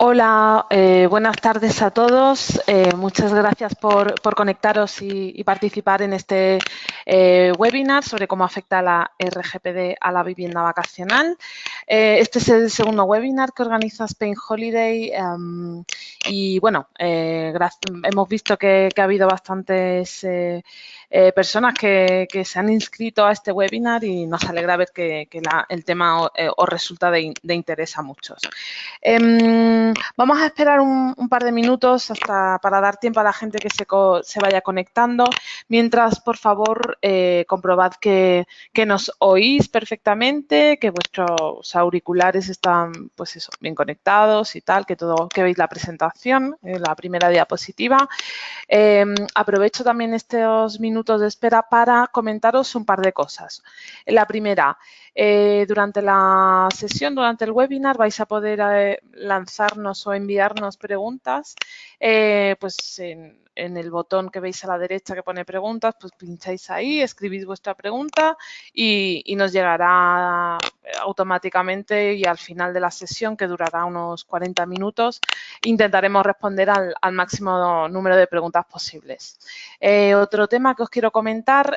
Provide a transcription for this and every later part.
Hola, buenas tardes a todos. Muchas gracias por conectaros y participar en este webinar sobre cómo afecta la RGPD a la vivienda vacacional. Este es el segundo webinar que organiza Spain Holiday y bueno, hemos visto que ha habido bastantes personas que se han inscrito a este webinar y nos alegra ver que el tema os resulta de interés a muchos. Vamos a esperar un par de minutos para dar tiempo a la gente que se vaya conectando. Mientras, por favor, comprobad que nos oís perfectamente, que vuestros auriculares están, pues eso, bien conectados y tal, que veis la presentación, la primera diapositiva. Aprovecho también estos minutos de espera para comentaros un par de cosas. La primera, durante la sesión, durante el webinar, vais a poder lanzarnos o enviarnos preguntas, pues en el botón que veis a la derecha que pone preguntas, pues pincháis ahí, escribís vuestra pregunta y nos llegará automáticamente, y al final de la sesión, que durará unos 40 minutos, intentaremos responder al máximo número de preguntas posibles. Otro tema que os quiero comentar,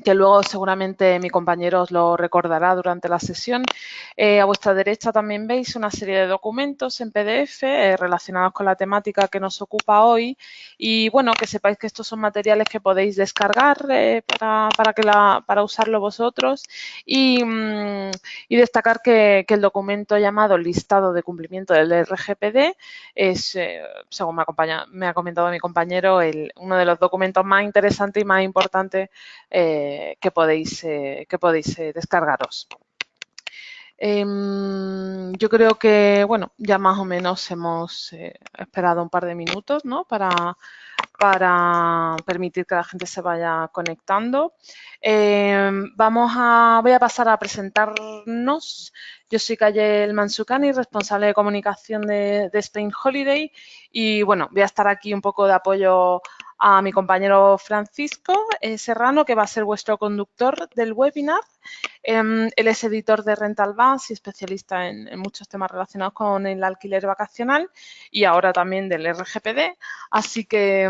que luego seguramente mi compañero os lo recordará durante la sesión. A vuestra derecha también veis una serie de documentos en PDF relacionados con la temática que nos ocupa hoy, y bueno, que sepáis que estos son materiales que podéis descargar para usarlo vosotros, y destacar que el documento llamado Listado de Cumplimiento del RGPD es, según me ha comentado mi compañero, uno de los documentos más interesantes y más importantes que podéis descargaros. Yo creo que, bueno, ya más o menos hemos esperado un par de minutos, ¿no? para permitir que la gente se vaya conectando. Voy a pasar a presentarnos. Yo soy Kayel Mansukani, responsable de comunicación de Spain Holiday, y bueno, voy a estar aquí un poco de apoyo a mi compañero Francisco Serrano, que va a ser vuestro conductor del webinar. Él es editor de Rental Bus y especialista en muchos temas relacionados con el alquiler vacacional y ahora también del RGPD, así que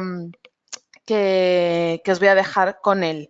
os voy a dejar con él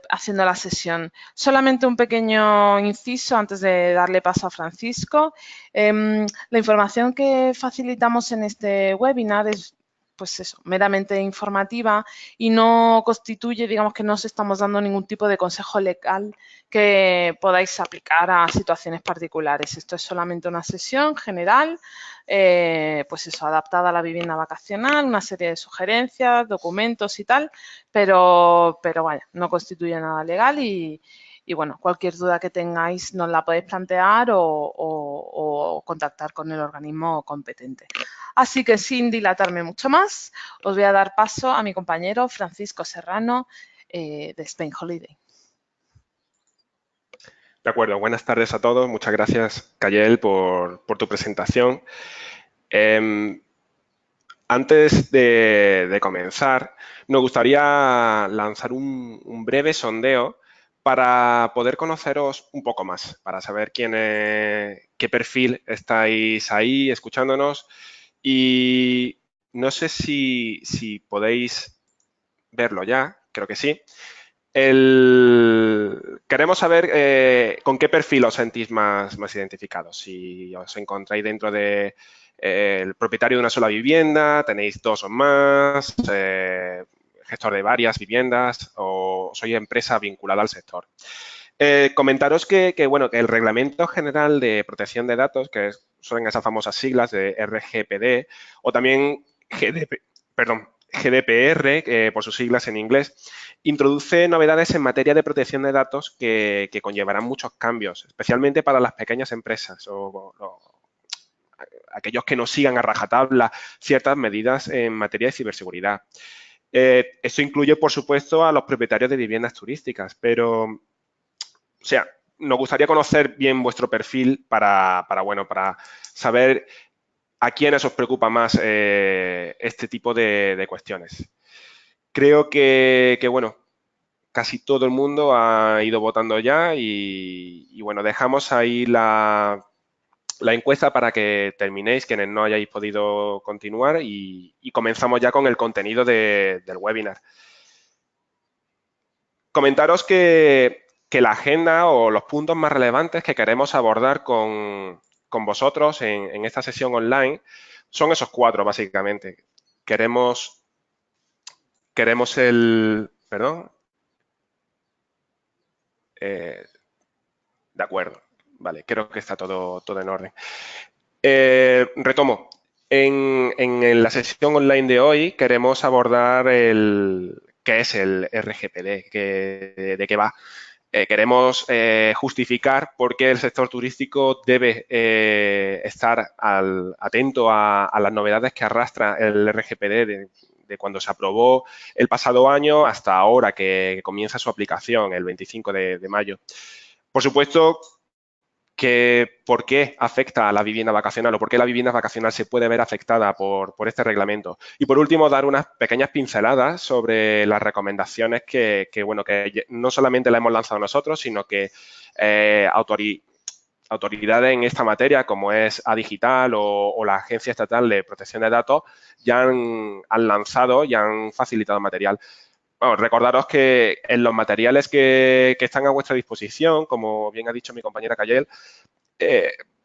haciendo la sesión. Solamente un pequeño inciso antes de darle paso a Francisco. La información que facilitamos en este webinar es, pues eso, meramente informativa y no constituye, digamos, que no os estamos dando ningún tipo de consejo legal que podáis aplicar a situaciones particulares. Esto es solamente una sesión general, pues eso, adaptada a la vivienda vacacional, una serie de sugerencias, documentos y tal, pero vaya, no constituye nada legal y bueno, cualquier duda que tengáis nos la podéis plantear o contactar con el organismo competente. Así que sin dilatarme mucho más, os voy a dar paso a mi compañero Francisco Serrano de Spain Holiday. De acuerdo, buenas tardes a todos. Muchas gracias, Kayel, por tu presentación. Antes de comenzar, nos gustaría lanzar un breve sondeo para poder conoceros un poco más, para saber qué perfil estáis ahí escuchándonos, y no sé si podéis verlo ya, creo que sí. Queremos saber con qué perfil os sentís más identificados. Si os encontráis dentro de el propietario de una sola vivienda, tenéis dos o más, gestor de varias viviendas o sois empresa vinculada al sector. Comentaros bueno, que el Reglamento General de Protección de Datos, que son esas famosas siglas de RGPD o también GDPR, por sus siglas en inglés, introduce novedades en materia de protección de datos que conllevarán muchos cambios, especialmente para las pequeñas empresas o aquellos que no sigan a rajatabla ciertas medidas en materia de ciberseguridad. Esto incluye, por supuesto, a los propietarios de viviendas turísticas, pero, o sea, nos gustaría conocer bien vuestro perfil para saber a quiénes os preocupa más este tipo de cuestiones. Creo que, bueno, casi todo el mundo ha ido votando ya y bueno, dejamos ahí la la encuesta para que terminéis, quienes no hayáis podido continuar, y comenzamos ya con el contenido del webinar. Comentaros que la agenda o los puntos más relevantes que queremos abordar con vosotros en esta sesión online son esos 4, básicamente. Queremos el... Perdón. De acuerdo. Vale, creo que está todo en orden. Retomo. En la sesión online de hoy queremos abordar qué es el RGPD, de qué va. Queremos justificar por qué el sector turístico debe estar atento a las novedades que arrastra el RGPD de cuando se aprobó el pasado año hasta ahora que comienza su aplicación, el 25 de mayo. Por supuesto, por qué afecta a la vivienda vacacional o por qué la vivienda vacacional se puede ver afectada por este reglamento. Y por último, dar unas pequeñas pinceladas sobre las recomendaciones que no solamente las hemos lanzado nosotros, sino que autoridades en esta materia, como es Adigital o la Agencia Estatal de Protección de Datos, ya han lanzado y han facilitado material. Bueno, recordaros que en los materiales que están a vuestra disposición, como bien ha dicho mi compañera Cayel,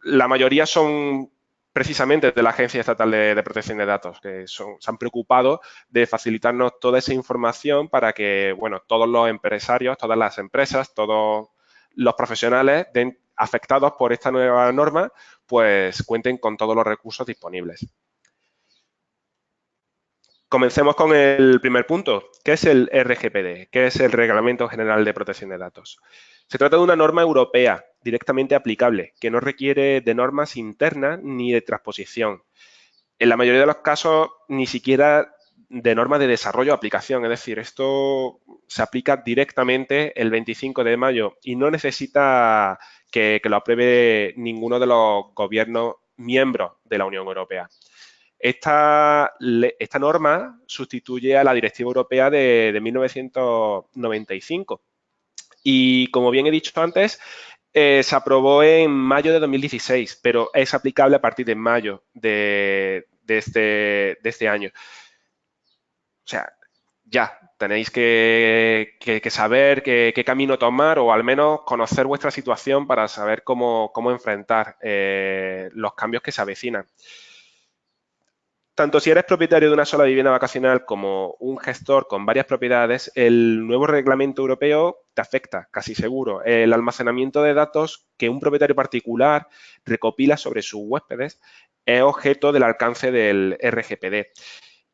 la mayoría son precisamente de la Agencia Estatal de Protección de Datos, que se han preocupado de facilitarnos toda esa información para que, bueno, todos los empresarios, todas las empresas, todos los profesionales afectados por esta nueva norma, pues cuenten con todos los recursos disponibles. Comencemos con el primer punto. ¿Qué es el RGPD? ¿Qué es el Reglamento General de Protección de Datos? Se trata de una norma europea directamente aplicable que no requiere de normas internas ni de transposición. En la mayoría de los casos, ni siquiera de normas de desarrollo o aplicación. Es decir, esto se aplica directamente el 25 de mayo y no necesita que lo apruebe ninguno de los gobiernos miembros de la Unión Europea. Esta norma sustituye a la Directiva Europea de 1995 y, como bien he dicho antes, se aprobó en mayo de 2016, pero es aplicable a partir de mayo de este año. O sea, ya tenéis que saber qué camino tomar o al menos conocer vuestra situación para saber cómo enfrentar los cambios que se avecinan. Tanto si eres propietario de una sola vivienda vacacional como un gestor con varias propiedades, el nuevo reglamento europeo te afecta, casi seguro. El almacenamiento de datos que un propietario particular recopila sobre sus huéspedes es objeto del alcance del RGPD,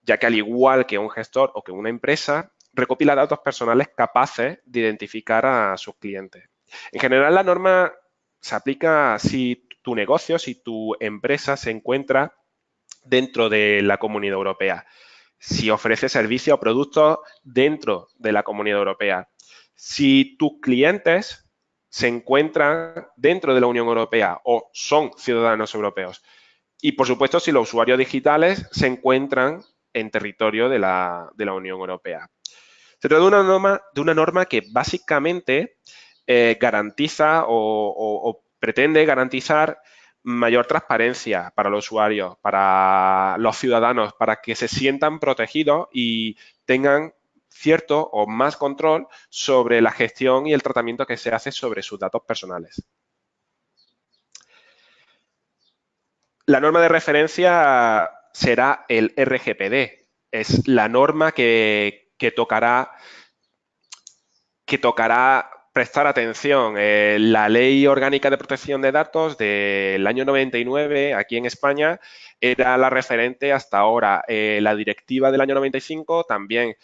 ya que al igual que un gestor o que una empresa, recopila datos personales capaces de identificar a sus clientes. En general, la norma se aplica si tu negocio, si tu empresa se encuentra dentro de la Comunidad Europea, si ofrece servicios o productos dentro de la Comunidad Europea, si tus clientes se encuentran dentro de la Unión Europea o son ciudadanos europeos y, por supuesto, si los usuarios digitales se encuentran en territorio de la Unión Europea. Se trata de una norma que básicamente garantiza o pretende garantizar mayor transparencia para los usuarios, para los ciudadanos, para que se sientan protegidos y tengan cierto o más control sobre la gestión y el tratamiento que se hace sobre sus datos personales. La norma de referencia será el RGPD. Es la norma que tocará prestar atención. La Ley Orgánica de Protección de Datos del año 99, aquí en España, era la referente hasta ahora. La directiva del año 95 también.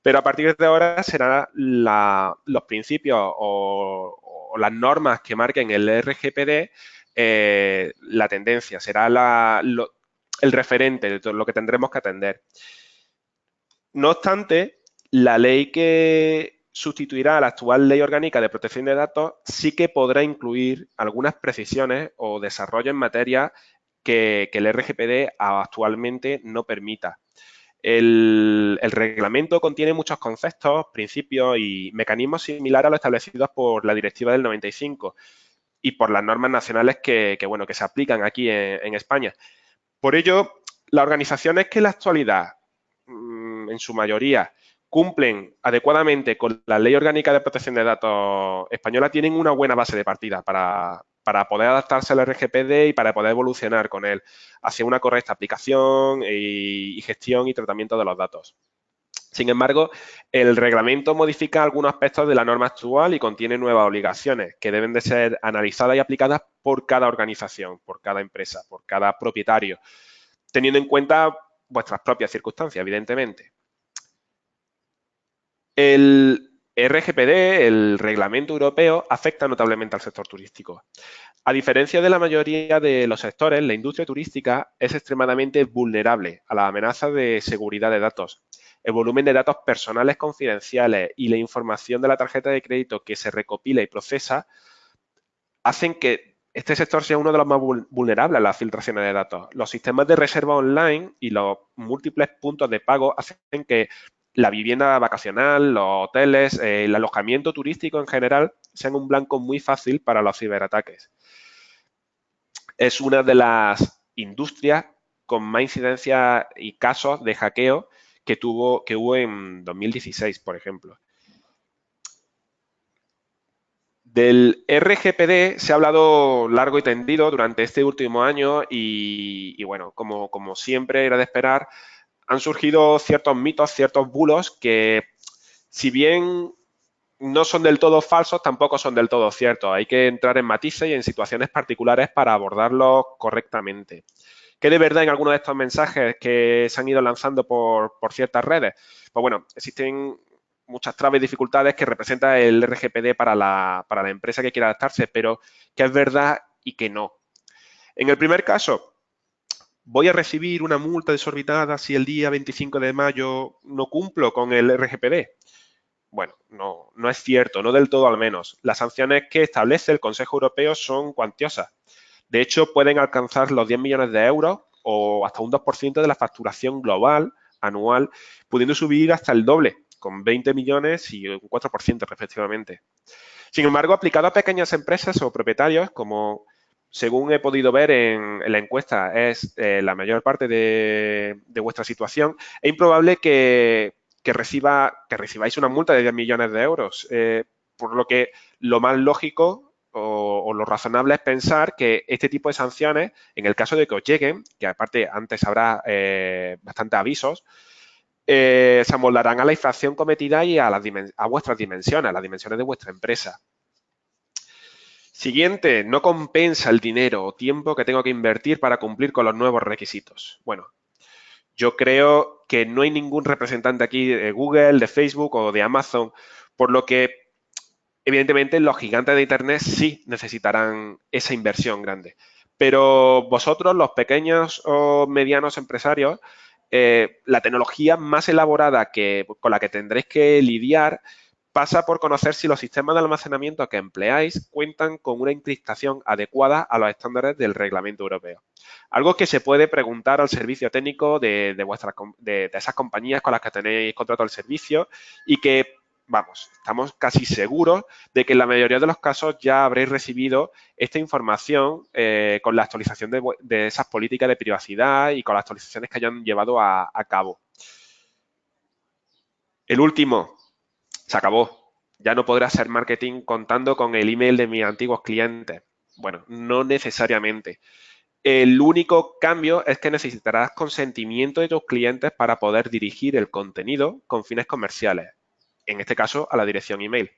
Pero a partir de ahora serán los principios o las normas que marquen el RGPD la tendencia. Será el referente de todo lo que tendremos que atender. No obstante, la ley que sustituirá a la actual Ley Orgánica de Protección de Datos sí que podrá incluir algunas precisiones o desarrollos en materia que el RGPD actualmente no permita. El reglamento contiene muchos conceptos, principios y mecanismos similares a los establecidos por la Directiva del 95 y por las normas nacionales bueno, que se aplican aquí en España. Por ello, las organizaciones que en la actualidad, en su mayoría, cumplen adecuadamente con la Ley Orgánica de Protección de Datos española tienen una buena base de partida para poder adaptarse al RGPD y para poder evolucionar con él hacia una correcta aplicación y gestión y tratamiento de los datos. Sin embargo, el reglamento modifica algunos aspectos de la norma actual y contiene nuevas obligaciones que deben de ser analizadas y aplicadas por cada organización, por cada empresa, por cada propietario, teniendo en cuenta vuestras propias circunstancias, evidentemente. El RGPD, el Reglamento Europeo, afecta notablemente al sector turístico. A diferencia de la mayoría de los sectores, la industria turística es extremadamente vulnerable a las amenazas de seguridad de datos. El volumen de datos personales confidenciales y la información de la tarjeta de crédito que se recopila y procesa hacen que este sector sea uno de los más vulnerables a las filtraciones de datos. Los sistemas de reserva online y los múltiples puntos de pago hacen que la vivienda vacacional, los hoteles, el alojamiento turístico en general sean un blanco muy fácil para los ciberataques. Es una de las industrias con más incidencia y casos de hackeo que hubo en 2016, por ejemplo. Del RGPD se ha hablado largo y tendido durante este último año y bueno, como siempre era de esperar, han surgido ciertos mitos, ciertos bulos que, si bien no son del todo falsos, tampoco son del todo ciertos. Hay que entrar en matices y en situaciones particulares para abordarlos correctamente. ¿Qué de verdad en algunos de estos mensajes que se han ido lanzando por ciertas redes? Pues bueno, existen muchas trabas y dificultades que representa el RGPD para la empresa que quiera adaptarse, pero que es verdad y que no. En el primer caso, voy a recibir una multa desorbitada si el día 25 de mayo no cumplo con el RGPD. Bueno, no es cierto, no del todo al menos. Las sanciones que establece el Consejo Europeo son cuantiosas. De hecho, pueden alcanzar los 10 millones de euros o hasta un 2% de la facturación global anual, pudiendo subir hasta el doble, con 20 millones y un 4% respectivamente. Sin embargo, aplicado a pequeñas empresas o propietarios, como según he podido ver en la encuesta, es la mayor parte de vuestra situación, es improbable que recibáis una multa de 10 millones de euros, por lo que lo más lógico o lo razonable es pensar que este tipo de sanciones, en el caso de que os lleguen, que aparte antes habrá bastantes avisos, se amoldarán a la infracción cometida y a vuestras dimensiones, a las dimensiones de vuestra empresa. Siguiente, no compensa el dinero o tiempo que tengo que invertir para cumplir con los nuevos requisitos. Bueno, yo creo que no hay ningún representante aquí de Google, de Facebook o de Amazon, por lo que evidentemente los gigantes de Internet sí necesitarán esa inversión grande. Pero vosotros, los pequeños o medianos empresarios, la tecnología más elaborada con la que tendréis que lidiar pasa por conocer si los sistemas de almacenamiento que empleáis cuentan con una encriptación adecuada a los estándares del Reglamento Europeo. Algo que se puede preguntar al servicio técnico de esas compañías con las que tenéis contrato el servicio y que, vamos, estamos casi seguros de que en la mayoría de los casos ya habréis recibido esta información con la actualización de esas políticas de privacidad y con las actualizaciones que hayan llevado a cabo. El último, se acabó. Ya no podrás hacer marketing contando con el email de mis antiguos clientes. Bueno, no necesariamente. El único cambio es que necesitarás consentimiento de tus clientes para poder dirigir el contenido con fines comerciales, en este caso a la dirección email.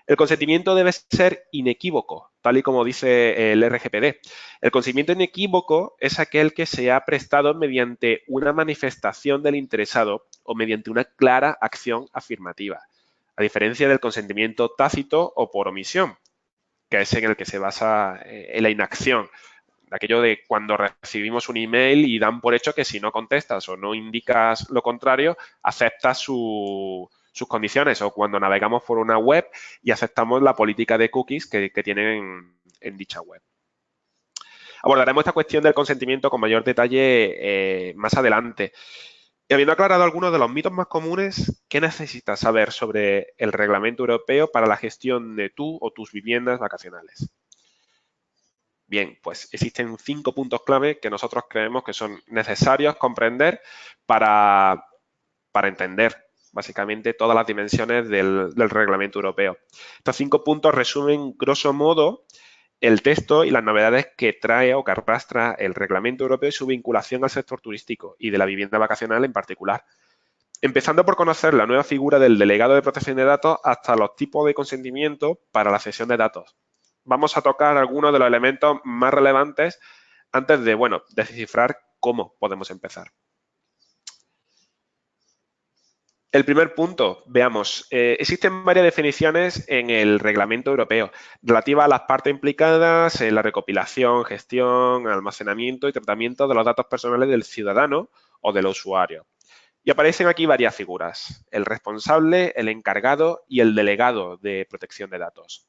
El consentimiento debe ser inequívoco, tal y como dice el RGPD. El consentimiento inequívoco es aquel que se ha prestado mediante una manifestación del interesado o mediante una clara acción afirmativa, a diferencia del consentimiento tácito o por omisión, que es en el que se basa en la inacción. Aquello de cuando recibimos un email y dan por hecho que si no contestas o no indicas lo contrario, aceptas sus condiciones, o cuando navegamos por una web y aceptamos la política de cookies que tienen en dicha web. Abordaremos esta cuestión del consentimiento con mayor detalle más adelante. Y habiendo aclarado algunos de los mitos más comunes, ¿qué necesitas saber sobre el Reglamento Europeo para la gestión de tú o tus viviendas vacacionales? Bien, pues existen 5 puntos clave que nosotros creemos que son necesarios comprender para entender básicamente todas las dimensiones del reglamento europeo. Estos 5 puntos resumen, grosso modo, el texto y las novedades que trae o que arrastra el reglamento europeo y su vinculación al sector turístico y de la vivienda vacacional en particular. Empezando por conocer la nueva figura del delegado de protección de datos hasta los tipos de consentimiento para la cesión de datos. Vamos a tocar algunos de los elementos más relevantes antes de, bueno, descifrar cómo podemos empezar. El primer punto, veamos, existen varias definiciones en el reglamento europeo relativas a las partes implicadas en la recopilación, gestión, almacenamiento y tratamiento de los datos personales del ciudadano o del usuario. Y aparecen aquí varias figuras, el responsable, el encargado y el delegado de protección de datos.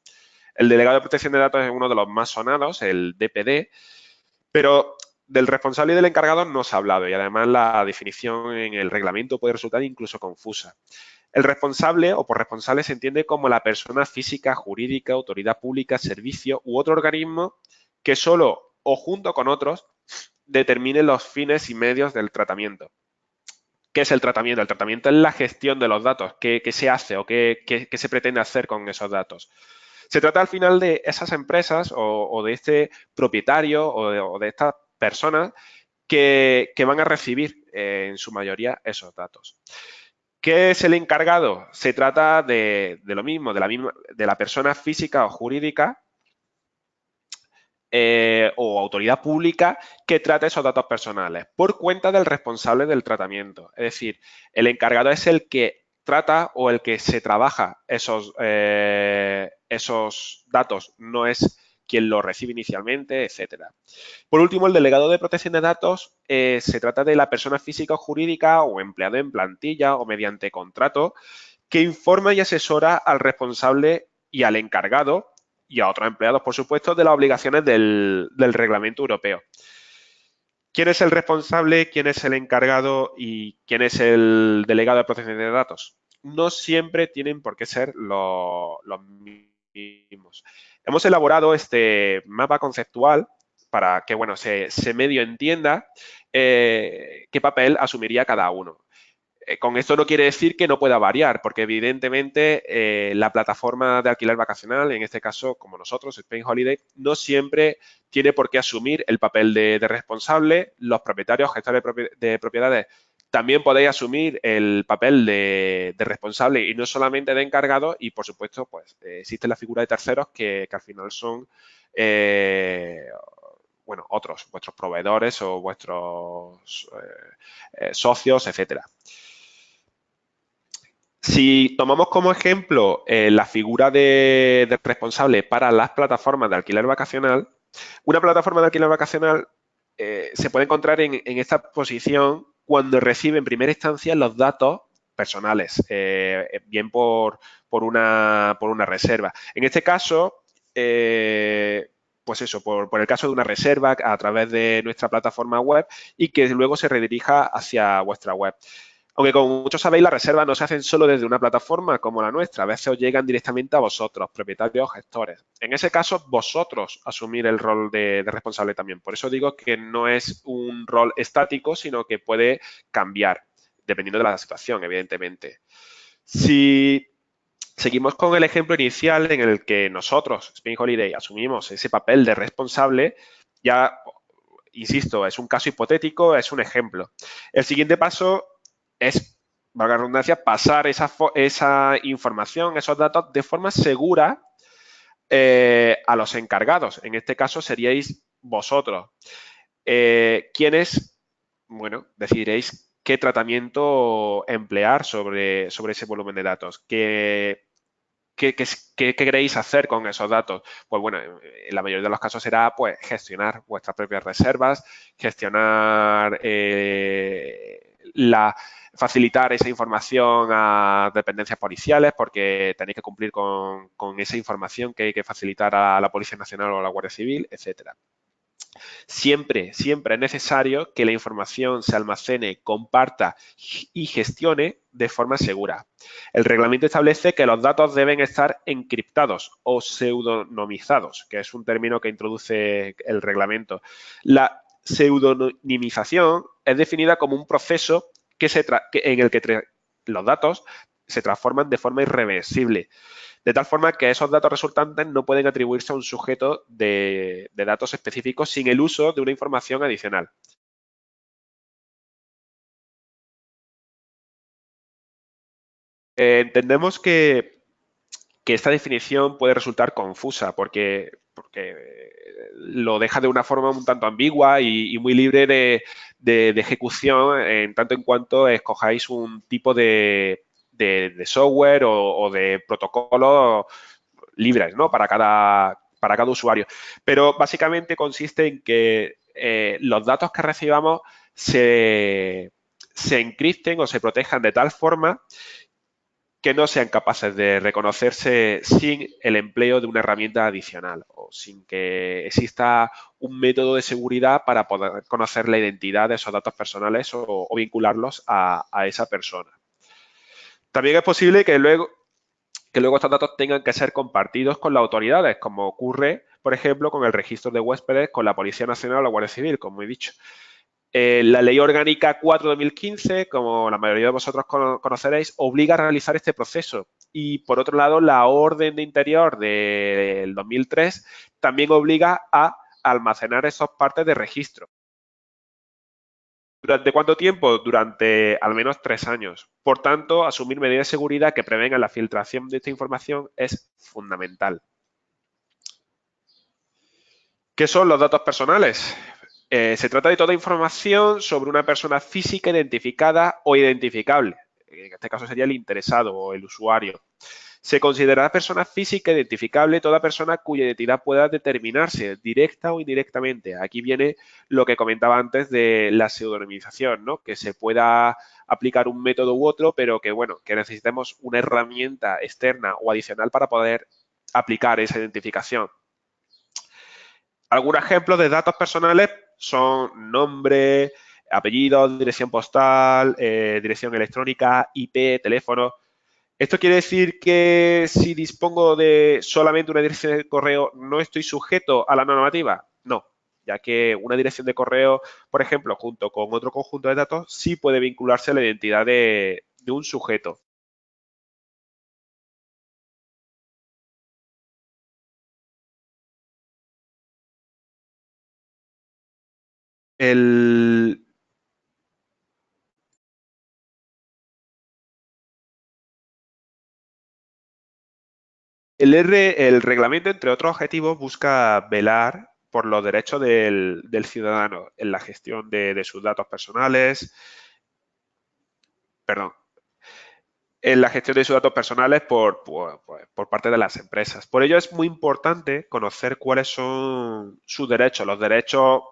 El delegado de protección de datos es uno de los más sonados, el DPD, pero del responsable y del encargado no se ha hablado y además la definición en el reglamento puede resultar incluso confusa. El responsable o por responsable se entiende como la persona física, jurídica, autoridad pública, servicio u otro organismo que solo o junto con otros determine los fines y medios del tratamiento. ¿Qué es el tratamiento? El tratamiento es la gestión de los datos, qué se hace o qué se pretende hacer con esos datos. Se trata al final de esas empresas o de este propietario o de estas personas que van a recibir en su mayoría esos datos. ¿Qué es el encargado? Se trata de lo mismo, de la persona física o jurídica o autoridad pública que trata esos datos personales por cuenta del responsable del tratamiento. Es decir, el encargado es el que trata o el que se trabaja esos datos, no es quien los recibe inicialmente, etcétera. Por último, el delegado de protección de datos se trata de la persona física o jurídica o empleado en plantilla o mediante contrato que informa y asesora al responsable y al encargado y a otros empleados, por supuesto, de las obligaciones del reglamento europeo. ¿Quién es el responsable, quién es el encargado y quién es el delegado de protección de datos? No siempre tienen por qué ser los mismos. Hemos elaborado este mapa conceptual para que, bueno, se medio entienda qué papel asumiría cada uno. Con esto no quiere decir que no pueda variar, porque evidentemente la plataforma de alquiler vacacional, en este caso como nosotros, Spain Holiday, no siempre tiene por qué asumir el papel de responsable. Los propietarios, gestores de propiedades, también podéis asumir el papel de responsable y no solamente de encargado. Y por supuesto, pues existe la figura de terceros que al final son bueno, otros, vuestros proveedores o vuestros socios, etcétera. Si tomamos como ejemplo la figura de responsable para las plataformas de alquiler vacacional, una plataforma de alquiler vacacional se puede encontrar en esta posición cuando recibe en primera instancia los datos personales, bien por una reserva. En este caso, pues eso, por el caso de una reserva a través de nuestra plataforma web y que luego se redirija hacia vuestra web. Aunque como muchos sabéis, las reservas no se hacen solo desde una plataforma como la nuestra, a veces os llegan directamente a vosotros, propietarios o gestores. En ese caso, vosotros asumir el rol de responsable también. Por eso digo que no es un rol estático, sino que puede cambiar, dependiendo de la situación, evidentemente. Si seguimos con el ejemplo inicial en el que nosotros, Spain Holiday, asumimos ese papel de responsable, ya, insisto, es un caso hipotético, es un ejemplo. El siguiente paso es, valga la redundancia, pasar esa información, esos datos de forma segura a los encargados. En este caso seríais vosotros. Quienes, bueno, decidiréis qué tratamiento emplear sobre ese volumen de datos. ¿Qué queréis hacer con esos datos? Pues bueno, en la mayoría de los casos será pues gestionar vuestras propias reservas, gestionar facilitar esa información a dependencias policiales porque tenéis que cumplir con esa información que hay que facilitar a la Policía Nacional o a la Guardia Civil, etcétera. Siempre, siempre es necesario que la información se almacene, comparta y gestione de forma segura. El reglamento establece que los datos deben estar encriptados o pseudonimizados, que es un término que introduce el reglamento. La pseudonimización es definida como un proceso en el que los datos se transforman de forma irreversible, de tal forma que esos datos resultantes no pueden atribuirse a un sujeto de datos específicos sin el uso de una información adicional. Entendemos que esta definición puede resultar confusa porque lo deja de una forma un tanto ambigua y muy libre de ejecución en tanto en cuanto escojáis un tipo de software o de protocolo libres, ¿no? Para cada usuario. Pero básicamente consiste en que los datos que recibamos se encripten o se protejan de tal forma que no sean capaces de reconocerse sin el empleo de una herramienta adicional o sin que exista un método de seguridad para poder conocer la identidad de esos datos personales o vincularlos a esa persona. También es posible que luego estos datos tengan que ser compartidos con las autoridades, como ocurre, por ejemplo, con el registro de huéspedes con la Policía Nacional o la Guardia Civil, como he dicho. La Ley Orgánica 4/2015, como la mayoría de vosotros conoceréis, obliga a realizar este proceso. Y, por otro lado, la Orden de Interior del 2003 también obliga a almacenar esas partes de registro. ¿Durante cuánto tiempo? Durante al menos 3 años. Por tanto, asumir medidas de seguridad que prevengan la filtración de esta información es fundamental. ¿Qué son los datos personales? Se trata de toda información sobre una persona física identificada o identificable. En este caso sería el interesado o el usuario. Se considera persona física identificable toda persona cuya identidad pueda determinarse directa o indirectamente. Aquí viene lo que comentaba antes de la pseudonimización, ¿no? Que se pueda aplicar un método u otro, pero que, bueno, que necesitemos una herramienta externa o adicional para poder aplicar esa identificación. Algunos ejemplos de datos personales son nombre, apellido, dirección postal, dirección electrónica, IP, teléfono. ¿Esto quiere decir que si dispongo de solamente una dirección de correo no estoy sujeto a la normativa? No, ya que una dirección de correo, por ejemplo, junto con otro conjunto de datos, sí puede vincularse a la identidad de un sujeto. El, el reglamento, entre otros objetivos, busca velar por los derechos del ciudadano en la gestión de sus datos personales, perdón, en la gestión de sus datos personales por parte de las empresas. Por ello es muy importante conocer cuáles son sus derechos, los derechos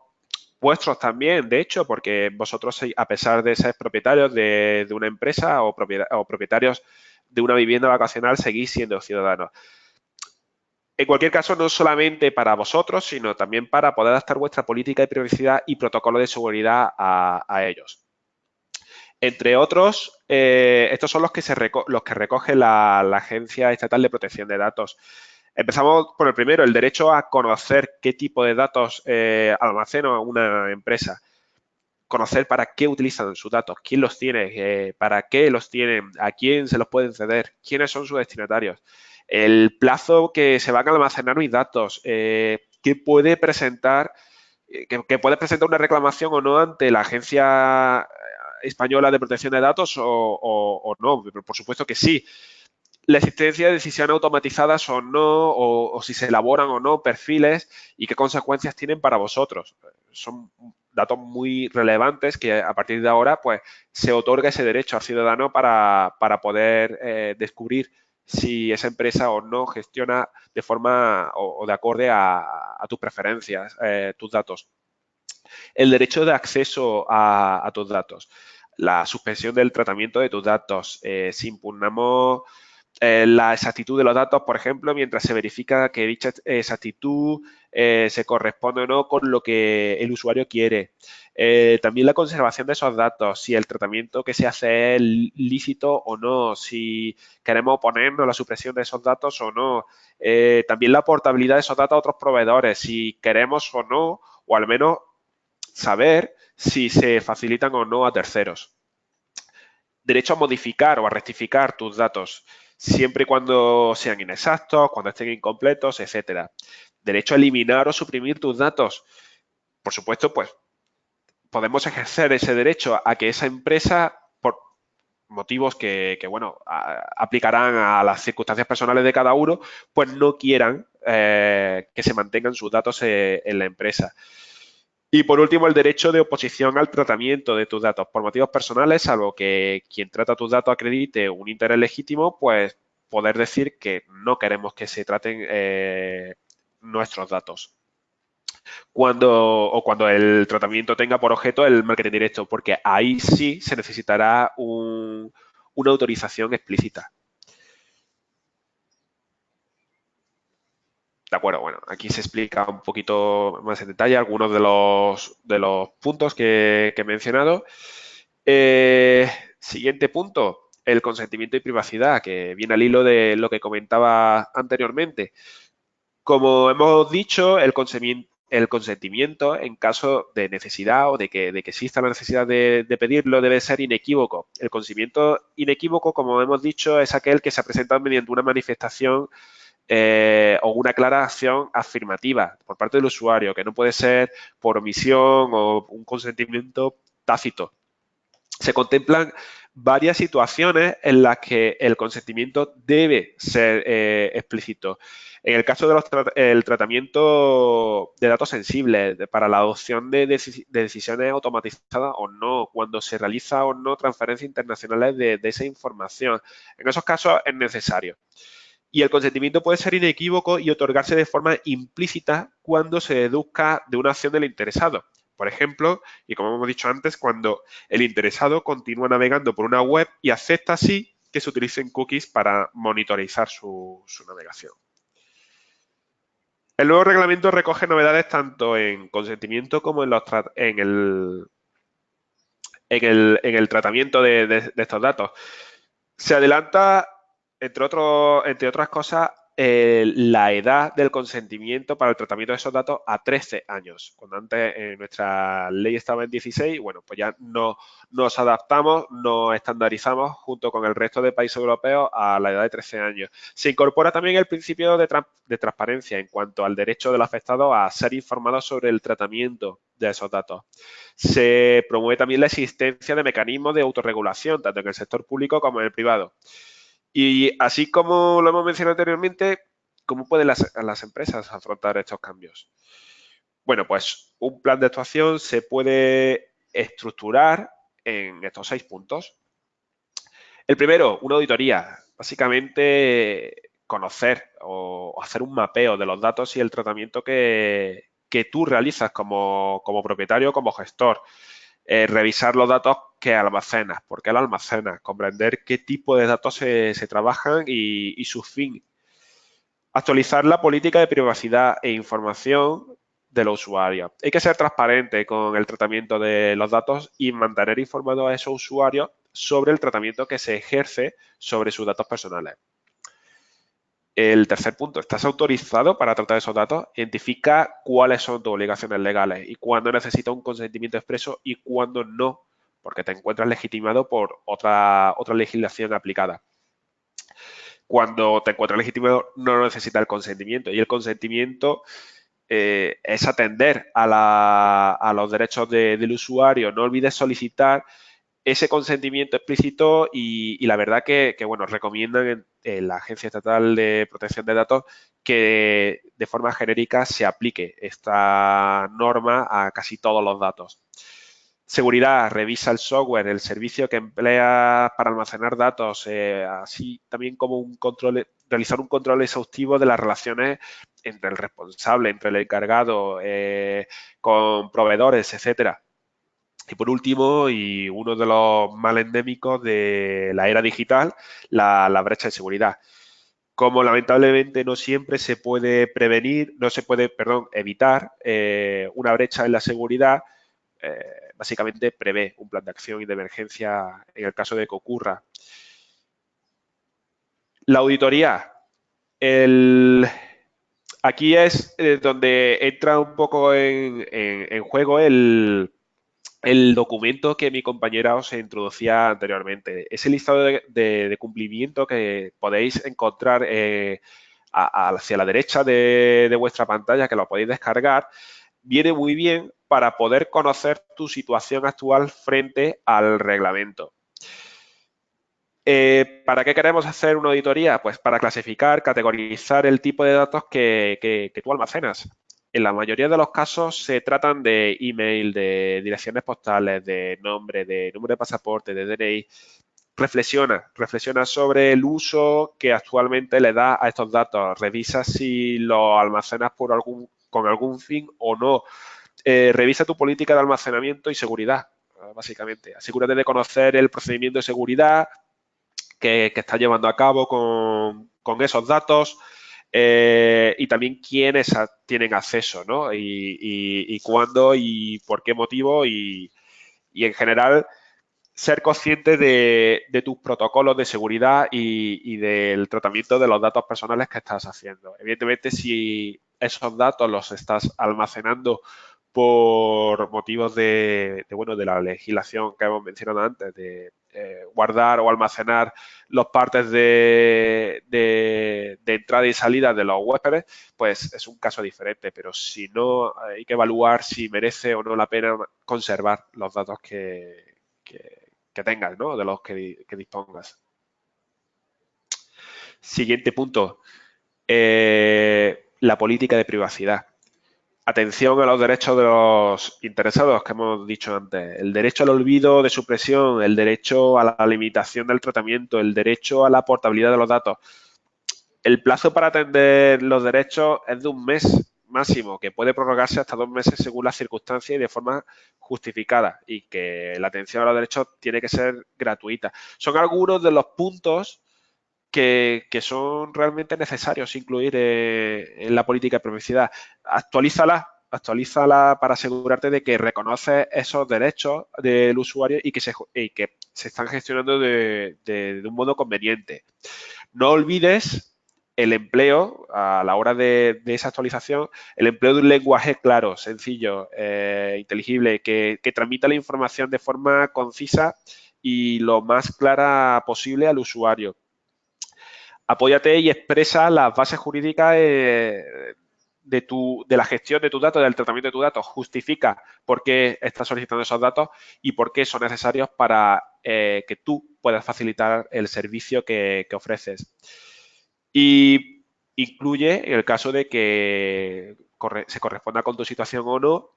vuestros también, de hecho, porque vosotros, a pesar de ser propietarios de una empresa o propietarios de una vivienda vacacional, seguís siendo ciudadanos. En cualquier caso, no solamente para vosotros, sino también para poder adaptar vuestra política de privacidad y protocolo de seguridad a ellos. Entre otros, estos son los que recoge la Agencia Estatal de Protección de Datos. Empezamos por el primero, el derecho a conocer qué tipo de datos almacena una empresa. Conocer para qué utilizan sus datos, quién los tiene, para qué los tienen, a quién se los pueden ceder, quiénes son sus destinatarios, el plazo que se van a almacenar mis datos, qué puede presentar, que puede presentar una reclamación o no ante la Agencia Española de Protección de Datos o no, pero por supuesto que sí. La existencia de decisiones automatizadas o no, o si se elaboran o no perfiles y qué consecuencias tienen para vosotros. Son datos muy relevantes que a partir de ahora pues se otorga ese derecho al ciudadano para poder descubrir si esa empresa o no gestiona de forma o de acorde a tus preferencias, tus datos. El derecho de acceso a tus datos. La suspensión del tratamiento de tus datos. Si impugnamos la exactitud de los datos, por ejemplo, mientras se verifica que dicha exactitud se corresponde o no con lo que el usuario quiere. También la conservación de esos datos, si el tratamiento que se hace es lícito o no, si queremos oponernos a la supresión de esos datos o no. También la portabilidad de esos datos a otros proveedores, si queremos o no, o al menos saber si se facilitan o no a terceros. Derecho a modificar o a rectificar tus datos, siempre y cuando sean inexactos, cuando estén incompletos, etcétera. Derecho a eliminar o suprimir tus datos. Por supuesto, pues podemos ejercer ese derecho a que esa empresa, por motivos que bueno, aplicarán a las circunstancias personales de cada uno, pues no quieran que se mantengan sus datos en la empresa. Y por último, el derecho de oposición al tratamiento de tus datos por motivos personales, salvo que quien trata tus datos acredite un interés legítimo, pues poder decir que no queremos que se traten nuestros datos. Cuando el tratamiento tenga por objeto el marketing directo, porque ahí sí se necesitará una autorización explícita. De acuerdo, bueno, aquí se explica un poquito más en detalle algunos de los puntos que he mencionado. Siguiente punto, el consentimiento y privacidad, que viene al hilo de lo que comentaba anteriormente. Como hemos dicho, el consentimiento en caso de necesidad o de que exista la necesidad de pedirlo debe ser inequívoco. El consentimiento inequívoco, como hemos dicho, es aquel que se presenta mediante una manifestación o una clara acción afirmativa por parte del usuario, que no puede ser por omisión o un consentimiento tácito. Se contemplan varias situaciones en las que el consentimiento debe ser explícito. En el caso del tratamiento de datos sensibles, para la adopción de decisiones automatizadas o no, cuando se realiza o no transferencias internacionales de esa información. En esos casos es necesario. Y el consentimiento puede ser inequívoco y otorgarse de forma implícita cuando se deduzca de una acción del interesado. Por ejemplo, y como hemos dicho antes, cuando el interesado continúa navegando por una web y acepta así que se utilicen cookies para monitorizar su navegación. El nuevo reglamento recoge novedades tanto en consentimiento como en el tratamiento de estos datos. Se adelanta, entre otras cosas, la edad del consentimiento para el tratamiento de esos datos a 13 años. Cuando antes nuestra ley estaba en 16, bueno, pues ya nos adaptamos, nos estandarizamos junto con el resto de países europeos a la edad de 13 años. Se incorpora también el principio de transparencia en cuanto al derecho del afectado a ser informado sobre el tratamiento de esos datos. Se promueve también la existencia de mecanismos de autorregulación, tanto en el sector público como en el privado. Y así como lo hemos mencionado anteriormente, ¿cómo pueden las empresas afrontar estos cambios? Bueno, pues un plan de actuación se puede estructurar en estos 6 puntos. El primero, una auditoría. Básicamente, conocer o hacer un mapeo de los datos y el tratamiento que tú realizas como propietario o como gestor. Revisar los datos que almacenas, por qué los almacenas, comprender qué tipo de datos se trabajan y su fin. Actualizar la política de privacidad e información de los usuarios. Hay que ser transparente con el tratamiento de los datos y mantener informados a esos usuarios sobre el tratamiento que se ejerce sobre sus datos personales. El tercer punto, ¿estás autorizado para tratar esos datos? Identifica cuáles son tus obligaciones legales y cuándo necesitas un consentimiento expreso y cuándo no, porque te encuentras legitimado por otra legislación aplicada. Cuando te encuentras legitimado no necesitas el consentimiento y el consentimiento es atender a los derechos del usuario. No olvides solicitar ese consentimiento explícito y la verdad que bueno, recomiendan en la Agencia Estatal de Protección de Datos que de forma genérica se aplique esta norma a casi todos los datos. Seguridad, revisa el software, el servicio que emplea para almacenar datos, así también como realizar un control exhaustivo de las relaciones entre el responsable, entre el encargado, con proveedores, etcétera. Y por último, y uno de los más endémicos de la era digital, la brecha de seguridad. Como lamentablemente no siempre se puede prevenir, no se puede, perdón, evitar una brecha en la seguridad, básicamente prevé un plan de acción y de emergencia en el caso de que ocurra. La auditoría. Aquí es donde entra un poco en juego el documento que mi compañera os introducía anteriormente. Ese listado de cumplimiento que podéis encontrar hacia la derecha de vuestra pantalla, que lo podéis descargar, viene muy bien para poder conocer tu situación actual frente al reglamento. ¿Para qué queremos hacer una auditoría? Pues para clasificar, categorizar el tipo de datos que tú almacenas. En la mayoría de los casos se tratan de email, de direcciones postales, de nombre, de número de pasaporte, de DNI. Reflexiona sobre el uso que actualmente le das a estos datos. Revisa si los almacenas con algún fin o no. Revisa tu política de almacenamiento y seguridad, básicamente. Asegúrate de conocer el procedimiento de seguridad que está llevando a cabo con esos datos y también quiénes tienen acceso, ¿no? Y cuándo y por qué motivo y en general ser consciente de tus protocolos de seguridad y del tratamiento de los datos personales que estás haciendo. Evidentemente, si esos datos los estás almacenando por motivos de la legislación que hemos mencionado antes, de guardar o almacenar los partes de entrada y salida de los huéspedes, pues es un caso diferente. Pero si no, hay que evaluar si merece o no la pena conservar los datos que tengas, ¿no? De los que dispongas. Siguiente punto. La política de privacidad. Atención a los derechos de los interesados que hemos dicho antes. El derecho al olvido de supresión, el derecho a la limitación del tratamiento, el derecho a la portabilidad de los datos. El plazo para atender los derechos es de un mes máximo, que puede prorrogarse hasta 2 meses según las circunstancias y de forma justificada, y que la atención a los derechos tiene que ser gratuita. Son algunos de los puntos que son realmente necesarios incluir en la política de privacidad. Actualízala para asegurarte de que reconoces esos derechos del usuario y que se están gestionando de un modo conveniente. No olvides el empleo, a la hora de esa actualización, el empleo de un lenguaje claro, sencillo, inteligible, que transmita la información de forma concisa y lo más clara posible al usuario. Apóyate y expresa las bases jurídicas de la gestión de tus datos, del tratamiento de tus datos. Justifica por qué estás solicitando esos datos y por qué son necesarios para que tú puedas facilitar el servicio que ofreces. Y incluye, en el caso de que se corresponda con tu situación o no,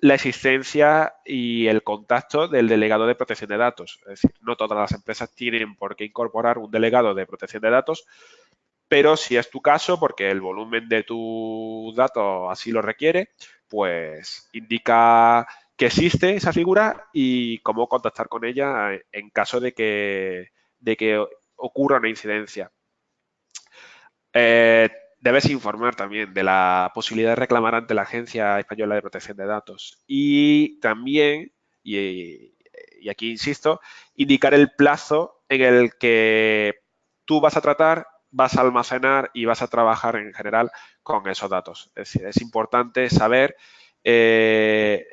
la existencia y el contacto del delegado de protección de datos. Es decir, no todas las empresas tienen por qué incorporar un delegado de protección de datos, pero si es tu caso, porque el volumen de tus datos así lo requiere, pues indica que existe esa figura y cómo contactar con ella en caso de que ocurra una incidencia. Debes informar también de la posibilidad de reclamar ante la Agencia Española de Protección de Datos y también, y aquí insisto, indicar el plazo en el que tú vas a tratar, vas a almacenar y vas a trabajar en general con esos datos. Es decir, es importante saber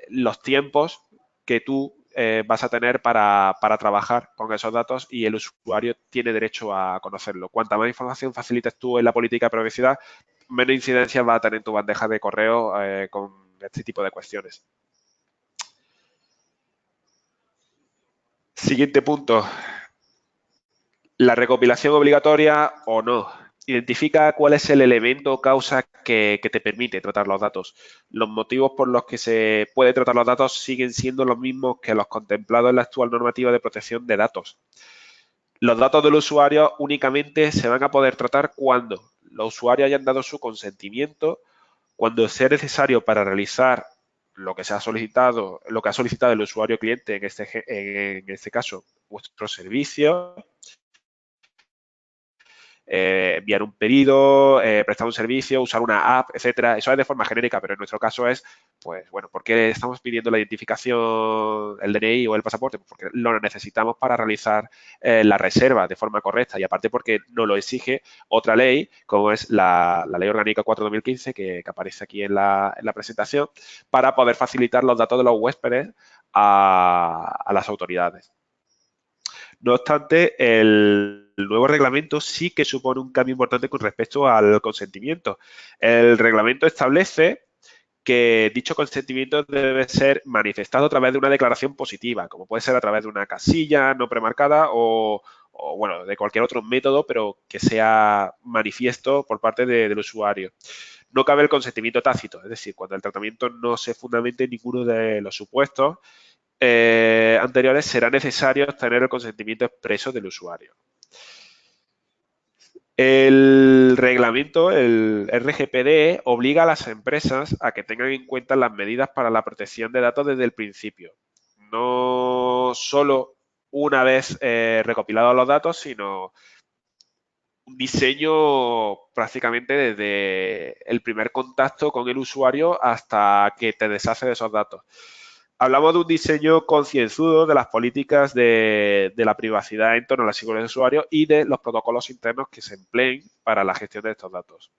los tiempos que tú vas a tener para trabajar con esos datos y el usuario tiene derecho a conocerlo. Cuanta más información facilites tú en la política de privacidad, menos incidencias va a tener en tu bandeja de correo con este tipo de cuestiones. Siguiente punto. La recopilación obligatoria o no. Identifica cuál es el elemento o causa que te permite tratar los datos. Los motivos por los que se puede tratar los datos siguen siendo los mismos que los contemplados en la actual normativa de protección de datos. Los datos del usuario únicamente se van a poder tratar cuando los usuarios hayan dado su consentimiento, cuando sea necesario para realizar lo que se ha solicitado, lo que ha solicitado el usuario cliente, en este caso, vuestro servicio, enviar un pedido, prestar un servicio, usar una app, etcétera. Eso es de forma genérica, pero en nuestro caso es, pues, bueno, ¿por qué estamos pidiendo la identificación, el DNI o el pasaporte? Pues porque lo necesitamos para realizar la reserva de forma correcta y aparte porque nos lo exige otra ley, como es la Ley Orgánica 4/2015, que aparece aquí en la presentación, para poder facilitar los datos de los huéspedes a las autoridades. No obstante, el nuevo reglamento sí que supone un cambio importante con respecto al consentimiento. El reglamento establece que dicho consentimiento debe ser manifestado a través de una declaración positiva, como puede ser a través de una casilla no premarcada o bueno, de cualquier otro método, pero que sea manifiesto por parte del usuario. No cabe el consentimiento tácito, es decir, cuando el tratamiento no se fundamente en ninguno de los supuestos anteriores, será necesario obtener el consentimiento expreso del usuario. El reglamento, el RGPD, obliga a las empresas a que tengan en cuenta las medidas para la protección de datos desde el principio. No solo una vez recopilados los datos, sino un diseño prácticamente desde el primer contacto con el usuario hasta que te deshace de esos datos. Hablamos de un diseño concienzudo de las políticas de la privacidad en torno a la seguridad del usuario y de los protocolos internos que se empleen para la gestión de estos datos.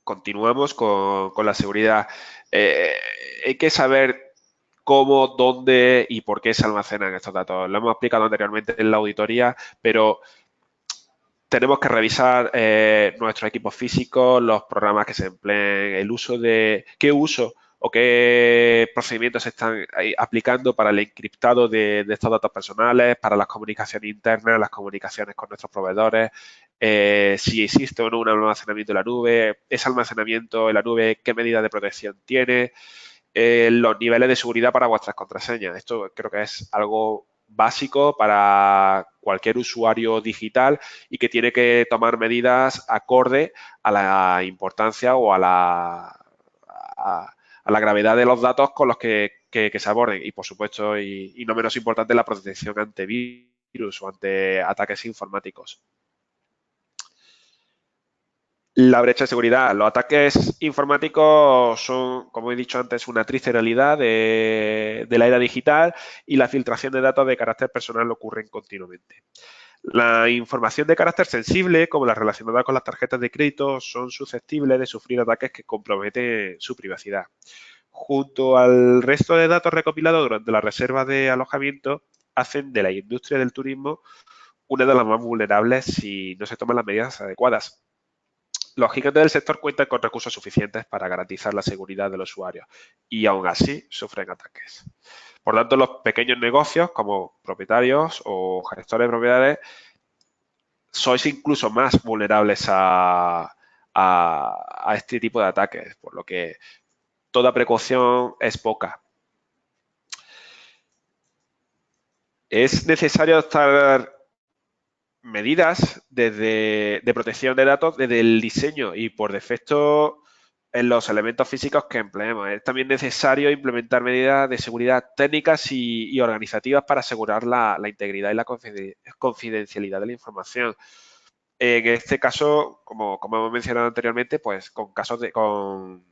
Continuamos con la seguridad. Hay que saber cómo, dónde y por qué se almacenan estos datos. Lo hemos explicado anteriormente en la auditoría, pero tenemos que revisar nuestros equipos físicos, los programas que se empleen, el uso de qué uso o qué procedimientos se están aplicando para el encriptado de estos datos personales, para las comunicaciones internas, las comunicaciones con nuestros proveedores, si existe o no un almacenamiento en la nube, ese almacenamiento en la nube, qué medidas de protección tiene, los niveles de seguridad para vuestras contraseñas. Esto creo que es algo básico para cualquier usuario digital y que tiene que tomar medidas acorde a la importancia o a la gravedad de los datos con los que se aborden. Y, por supuesto, y no menos importante, la protección ante virus o ante ataques informáticos. La brecha de seguridad. Los ataques informáticos son, como he dicho antes, una triste realidad de la era digital y la filtración de datos de carácter personal ocurren continuamente. La información de carácter sensible, como las relacionadas con las tarjetas de crédito, son susceptibles de sufrir ataques que comprometen su privacidad. Junto al resto de datos recopilados durante la reserva de alojamiento, hacen de la industria del turismo una de las más vulnerables si no se toman las medidas adecuadas. Los gigantes del sector cuentan con recursos suficientes para garantizar la seguridad de los usuarios y aún así sufren ataques. Por tanto, los pequeños negocios como propietarios o gestores de propiedades sois incluso más vulnerables a este tipo de ataques, por lo que toda precaución es poca. Es necesario adoptar medidas de protección de datos desde el diseño y por defecto en los elementos físicos que empleemos. Es también necesario implementar medidas de seguridad técnicas y organizativas para asegurar la integridad y la confidencialidad de la información. En este caso, como hemos mencionado anteriormente, pues con casos con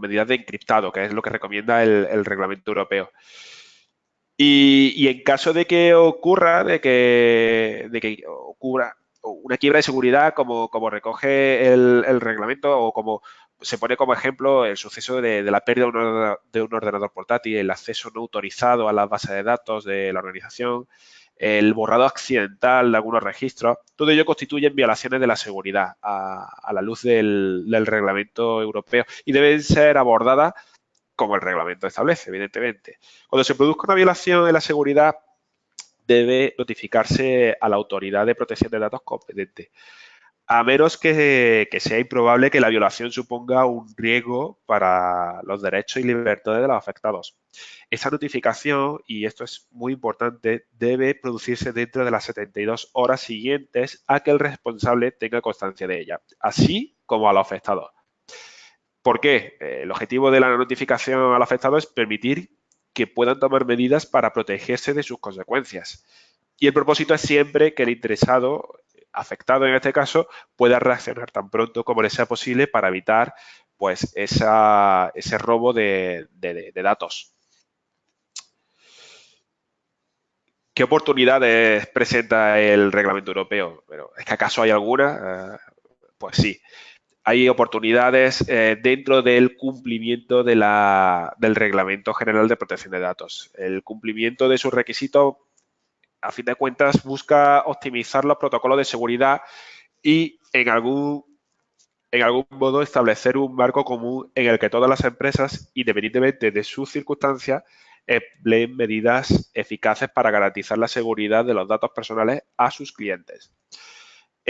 medidas de encriptado, que es lo que recomienda el reglamento europeo. Y en caso de que ocurra, de que ocurra una quiebra de seguridad, como recoge el reglamento o como se pone como ejemplo el suceso de la pérdida de un ordenador portátil, el acceso no autorizado a las bases de datos de la organización, el borrado accidental de algunos registros, todo ello constituye violaciones de la seguridad a la luz del reglamento europeo y deben ser abordadas como el reglamento establece, evidentemente. Cuando se produzca una violación en la seguridad, debe notificarse a la autoridad de protección de datos competente, a menos que sea improbable que la violación suponga un riesgo para los derechos y libertades de los afectados. Esta notificación, y esto es muy importante, debe producirse dentro de las 72 horas siguientes a que el responsable tenga constancia de ella. Así como a los afectados. ¿Por qué? El objetivo de la notificación al afectado es permitir que puedan tomar medidas para protegerse de sus consecuencias. Y el propósito es siempre que el interesado, afectado en este caso, pueda reaccionar tan pronto como le sea posible para evitar pues, ese robo de datos. ¿Qué oportunidades presenta el reglamento europeo? Bueno, ¿es que acaso hay alguna? Pues sí. Hay oportunidades dentro del cumplimiento del Reglamento General de Protección de Datos. El cumplimiento de sus requisitos, a fin de cuentas, busca optimizar los protocolos de seguridad y en algún modo establecer un marco común en el que todas las empresas, independientemente de sus circunstancias, empleen medidas eficaces para garantizar la seguridad de los datos personales a sus clientes.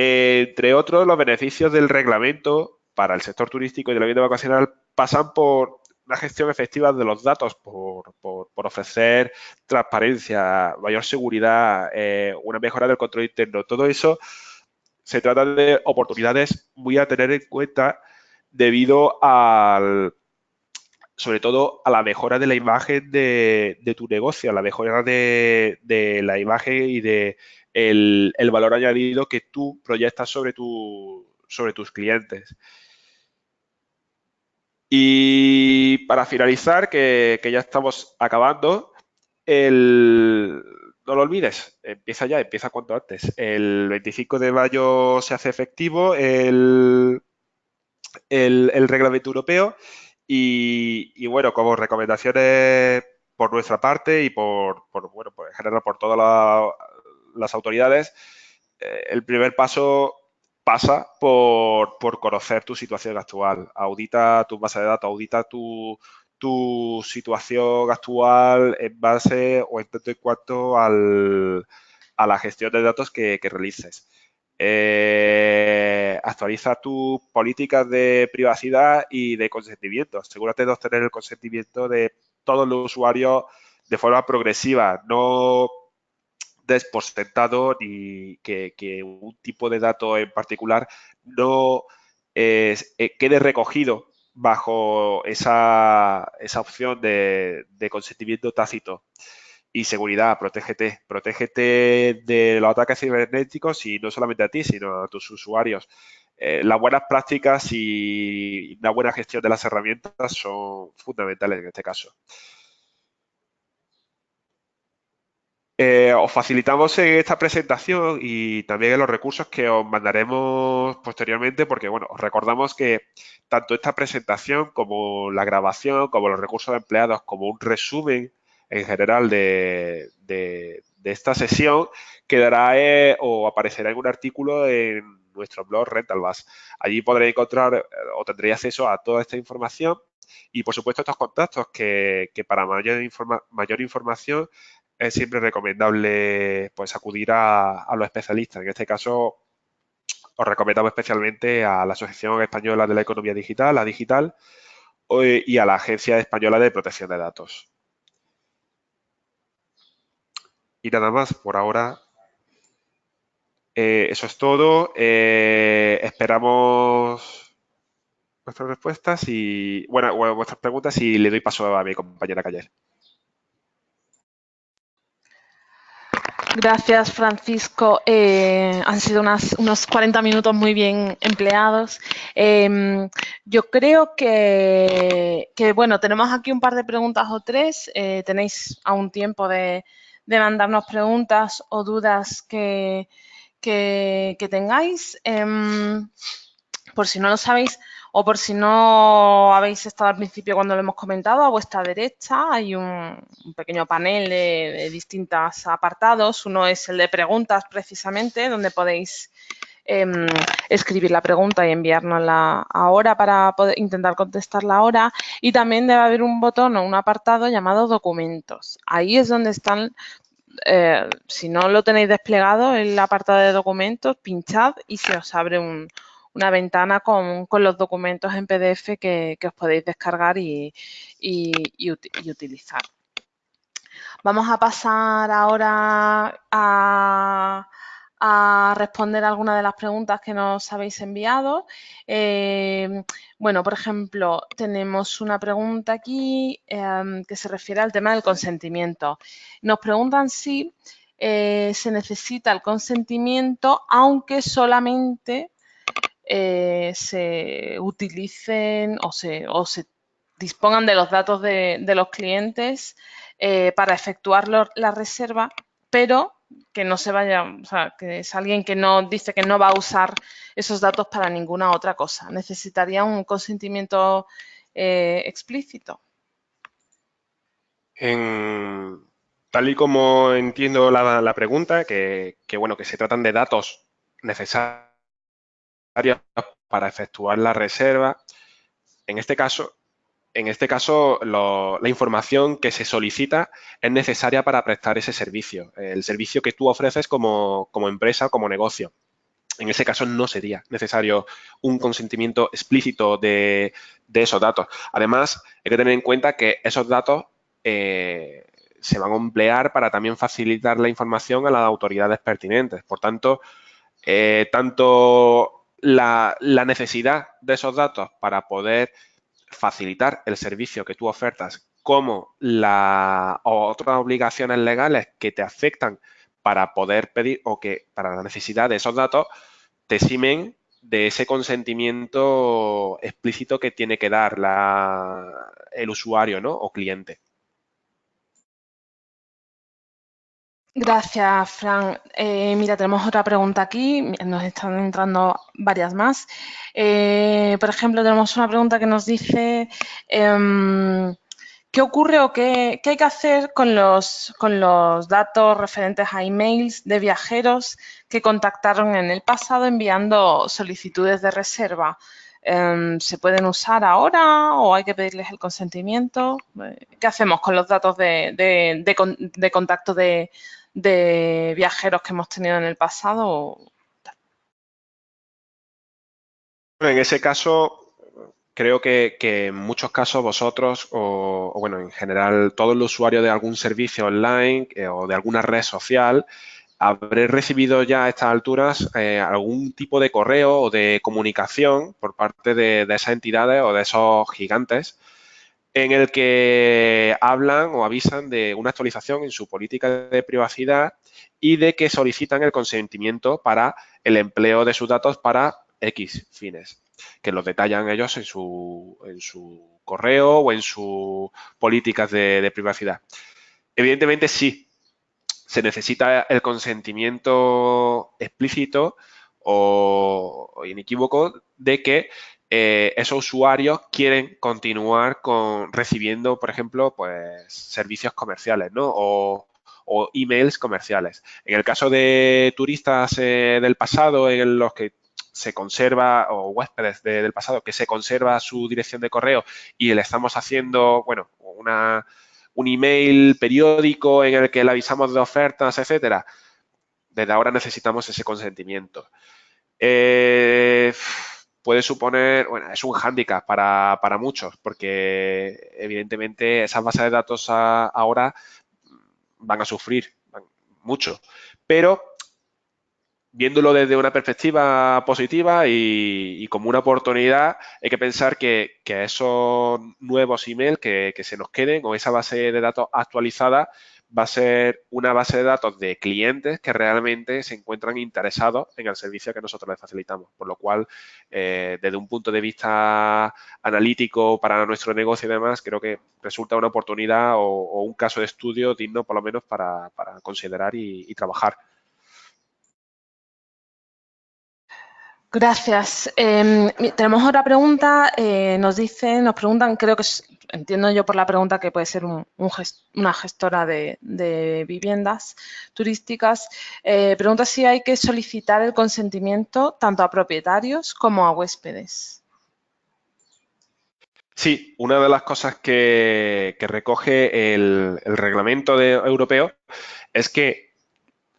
Entre otros, los beneficios del reglamento para el sector turístico y de la vivienda vacacional pasan por una gestión efectiva de los datos, por ofrecer transparencia, mayor seguridad, una mejora del control interno. Todo eso se trata de oportunidades muy a tener en cuenta debido sobre todo a la mejora de la imagen de tu negocio, a la mejora de la imagen y de el valor añadido que tú proyectas sobre tus clientes. Y para finalizar, que ya estamos acabando, no lo olvides, empieza cuanto antes. El 25 de mayo se hace efectivo el reglamento europeo y bueno, como recomendaciones por nuestra parte y bueno, pues en general por todas las autoridades, el primer paso pasa por conocer tu situación actual. Audita tu base de datos, audita tu situación actual en base o en tanto en cuanto a la gestión de datos que realices. Actualiza tus políticas de privacidad y de consentimiento. Asegúrate de obtener el consentimiento de todos los usuarios de forma progresiva. No des por sentado ni que un tipo de dato en particular no quede recogido bajo esa opción de consentimiento tácito. Y seguridad, protégete de los ataques cibernéticos y no solamente a ti, sino a tus usuarios. Las buenas prácticas y una buena gestión de las herramientas son fundamentales en este caso. Os facilitamos en esta presentación y también en los recursos que os mandaremos posteriormente, porque bueno, os recordamos que tanto esta presentación como la grabación, como los recursos de empleados, como un resumen en general de esta sesión, quedará o aparecerá en un artículo en nuestro blog Rentalbus. Allí podréis encontrar o tendréis acceso a toda esta información y, por supuesto, estos contactos que para mayor información es siempre recomendable pues acudir a los especialistas. En este caso, os recomendamos especialmente a la Asociación Española de la Economía Digital, la Digital, y a la Agencia Española de Protección de Datos. Y nada más, por ahora, eso es todo. Esperamos vuestras respuestas y, bueno, vuestras preguntas y le doy paso a mi compañera Cayer. Gracias, Francisco. Han sido unos 40 minutos muy bien empleados. Yo creo que, bueno, tenemos aquí un par de preguntas o tres. Tenéis aún tiempo de mandarnos preguntas o dudas que tengáis. Por si no lo sabéis o por si no habéis estado al principio cuando lo hemos comentado, a vuestra derecha hay un pequeño panel de distintos apartados. Uno es el de preguntas, precisamente, donde podéis escribir la pregunta y enviárnosla ahora para poder intentar contestarla ahora. Y también debe haber un botón o un apartado llamado documentos. Ahí es donde están... si no lo tenéis desplegado, el apartado de documentos, pinchad y se os abre una ventana con los documentos en PDF que os podéis descargar y utilizar. Vamos a pasar ahora a responder algunas de las preguntas que nos habéis enviado. Bueno, por ejemplo, tenemos una pregunta aquí que se refiere al tema del consentimiento. Nos preguntan si se necesita el consentimiento aunque solamente se utilicen o se dispongan de los datos de los clientes para efectuar la reserva, pero que no se vaya, o sea, que es alguien que no dice que no va a usar esos datos para ninguna otra cosa. Necesitaría un consentimiento explícito. Tal y como entiendo la pregunta, bueno, que se tratan de datos necesarios para efectuar la reserva. En este caso, la información que se solicita es necesaria para prestar ese servicio, el servicio que tú ofreces como empresa o como negocio. En ese caso no sería necesario un consentimiento explícito de esos datos. Además, hay que tener en cuenta que esos datos se van a emplear para también facilitar la información a las autoridades pertinentes. Por tanto, tanto la necesidad de esos datos para poder facilitar el servicio que tú ofertas como las otras obligaciones legales que te afectan para poder pedir o que para la necesidad de esos datos te eximen de ese consentimiento explícito que tiene que dar el usuario, ¿no? O cliente. Gracias, Fran. Mira, tenemos otra pregunta aquí. Nos están entrando varias más. Por ejemplo, tenemos una pregunta que nos dice ¿qué ocurre o qué hay que hacer con los datos referentes a emails de viajeros que contactaron en el pasado enviando solicitudes de reserva? ¿Se pueden usar ahora o hay que pedirles el consentimiento? ¿Qué hacemos con los datos de contacto de viajeros que hemos tenido en el pasado? Bueno, en ese caso, creo que en muchos casos vosotros bueno, en general todo el usuario de algún servicio online o de alguna red social habréis recibido ya a estas alturas algún tipo de correo o de comunicación por parte de esas entidades o de esos gigantes en el que hablan o avisan de una actualización en su política de privacidad y de que solicitan el consentimiento para el empleo de sus datos para X fines, que los detallan ellos en su correo o en sus políticas de privacidad. Evidentemente sí, se necesita el consentimiento explícito o inequívoco de que esos usuarios quieren continuar recibiendo, por ejemplo, pues servicios comerciales, ¿no? O emails comerciales. En el caso de turistas del pasado en los que se conserva, o huéspedes del pasado, que se conserva su dirección de correo y le estamos haciendo, bueno, un email periódico en el que le avisamos de ofertas, etcétera, desde ahora necesitamos ese consentimiento. Puede suponer, bueno, es un hándicap para muchos, porque evidentemente esas bases de datos ahora van a sufrir mucho, pero viéndolo desde una perspectiva positiva y como una oportunidad, hay que pensar que esos nuevos emails que se nos queden o esa base de datos actualizada va a ser una base de datos de clientes que realmente se encuentran interesados en el servicio que nosotros les facilitamos. Por lo cual, desde un punto de vista analítico para nuestro negocio y demás, creo que resulta una oportunidad o un caso de estudio digno por lo menos para considerar y trabajar. Gracias. Tenemos otra pregunta. Nos preguntan, creo que entiendo yo por la pregunta que puede ser una gestora de viviendas turísticas. Pregunta si hay que solicitar el consentimiento tanto a propietarios como a huéspedes. Sí, una de las cosas que recoge el reglamento europeo es que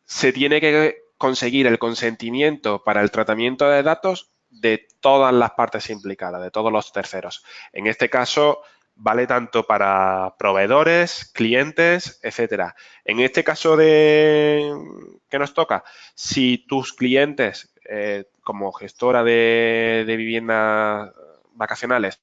se tiene que conseguir el consentimiento para el tratamiento de datos de todas las partes implicadas, de todos los terceros. En este caso, vale tanto para proveedores, clientes, etcétera. En este caso ¿qué nos toca? Si tus clientes, como gestora de viviendas vacacionales,